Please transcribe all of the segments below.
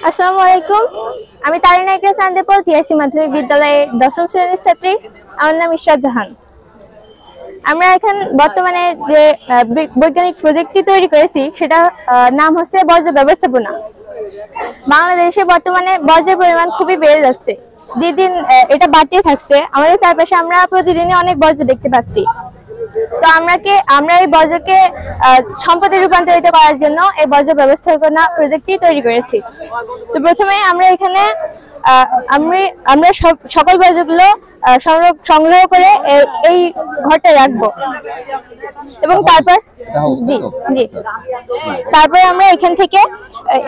আসসালামু আলাইকুম। আমি তারিনা ইকরা চান্দেপল টিআইসি মাধ্যমিক বিদ্যালয়ের ১০ম শ্রেণীর ছাত্রী। আমার নাম ইশরাত জাহান। আমরা এখন বর্তমানে যে বৈজ্ঞানিক প্রজেক্টটি তৈরি করেছি সেটা নাম হচ্ছে বর্জ্য ব্যবস্থাপনা। বাংলাদেশে বর্তমানে বর্জ্যের পরিমাণ খুবই বেড়ে যাচ্ছে, দিন এটা বাড়তেই থাকছে। আমাদের চারপাশে আমরা প্রতিদিনই অনেক বর্জ্য দেখতে পাচ্ছি। তো আমরা এই বর্জ্যকে সম্পদে রূপান্তরিত করার জন্য এই বর্জ্য ব্যবস্থাপনা প্রজেক্টটি তৈরি করেছি। তো প্রথমে আমরা এখানে আমরা সকল বর্জ্যগুলো সংগ্রহ করে এই ঘরটা রাখবো এবং তারপর আমরা এখান থেকে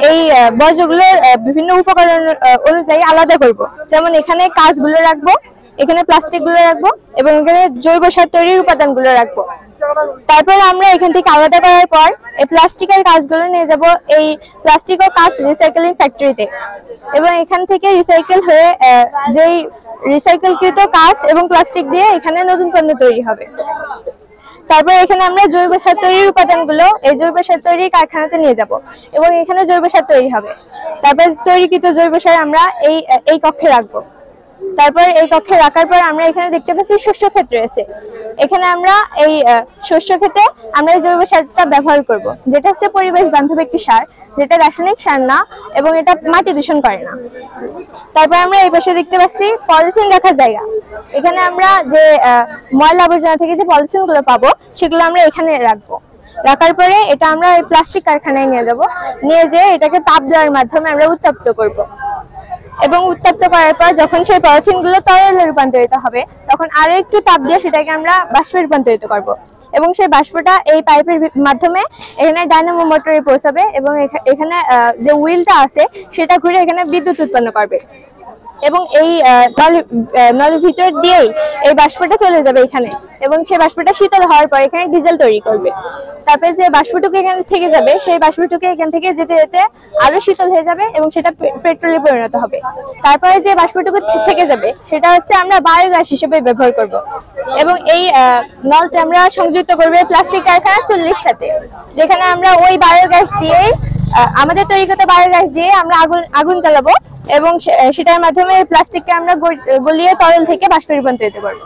এই বর্জ্যগুলোর বিভিন্ন উপকরণ অনুযায়ী আলাদা করব। যেমন এখানে কাঁচগুলো রাখবো, এখানে প্লাস্টিক গুলো রাখবো এবং এখানে জৈব সার তৈরির উপাদানগুলো রাখবো। তারপর আমরা এখান থেকে আলাদা করার পর এই প্লাস্টিকের কাঁচগুলো নিয়ে যাব এই প্লাস্টিক ও কাঁচ রিসাইক্লিং ফ্যাক্টরিতে এবং এখান থেকে রিসাইকেল হয়ে যেই রিসাইকেলকৃত কাঁচ এবং প্লাস্টিক দিয়ে এখানে নতুন পণ্য তৈরি হবে। তারপর এখানে আমরা জৈব সার তৈরির উপাদানগুলো এই জৈব সার তৈরির কারখানাতে নিয়ে যাব এবং এখানে জৈব সার তৈরি হবে। তারপর তৈরিকৃত জৈব সার আমরা এই কক্ষে রাখবো। তারপর এই কক্ষে রাখার পর আমরা এখানে দেখতে পাচ্ছি শস্য ক্ষেত রয়েছে। এখানে আমরা এই শস্য ক্ষেতে আমরা এই জৈব সারটা ব্যবহার করব, যেটা হচ্ছে পরিবেশ বান্ধব একটি সার, যেটা রাসায়নিক সার না এবং এটা মাটি দূষণ করে না। তারপর আমরা এই পাশে দেখতে পাচ্ছি পলিথিন রাখার জায়গা। এখানে আমরা যে ময়লা আবর্জনা থেকে যে পলিথিন গুলো পাবো সেগুলো আমরা এখানে রাখবো। রাখার পরে এটা আমরা এই প্লাস্টিক কারখানায় নিয়ে যাব, নিয়ে যেয়ে এটাকে তাপ দেওয়ার মাধ্যমে আমরা উত্তপ্ত করব এবং উত্তপ্ত করার পর যখন সেই পলিথিন গুলো তরলে রূপান্তরিত হবে তখন আরো একটু তাপ দিয়ে সেটাকে আমরা বাষ্পে রূপান্তরিত করব এবং সেই বাষ্পটা এই পাইপের মাধ্যমে এখানে ডায়নামো মোটরে পৌঁছাবে এবং এখানে যে হুইলটা আছে সেটা ঘুরে এখানে বিদ্যুৎ উৎপন্ন করবে এবং এই নলের ভিতর দিয়েই এই বাষ্পটা চলে যাবে এখানে এবং সেই বাষ্পটা শীতল হওয়ার পর এখানে ডিজেল তৈরি করবে। তারপরে যে বাষ্পটুকু এখানে থেকে যাবে সেই বাষ্পটুকু এখান থেকে যেতে যেতে আরো শীতল হয়ে যাবে এবং সেটা পেট্রোলে পরিণত হবে। তারপরে যে বাষ্পটুকু থেকে যাবে সেটা হচ্ছে আমরা বায়োগ্যাস হিসেবে ব্যবহার করব এবং এই নলটা আমরা সংযুক্ত করব প্লাস্টিক কারখানা 40 সাথে, যেখানে আমরা ওই বায়োগ্যাস দিয়েই আমাদের তৈরিগত বায়োগ্যাস দিয়ে আমরা আগুন জ্বালাবো এবং সেটার মাধ্যমে প্লাস্টিককে আমরা গলিয়ে তরল থেকে বাষ্পে রূপান্তরিত করবো।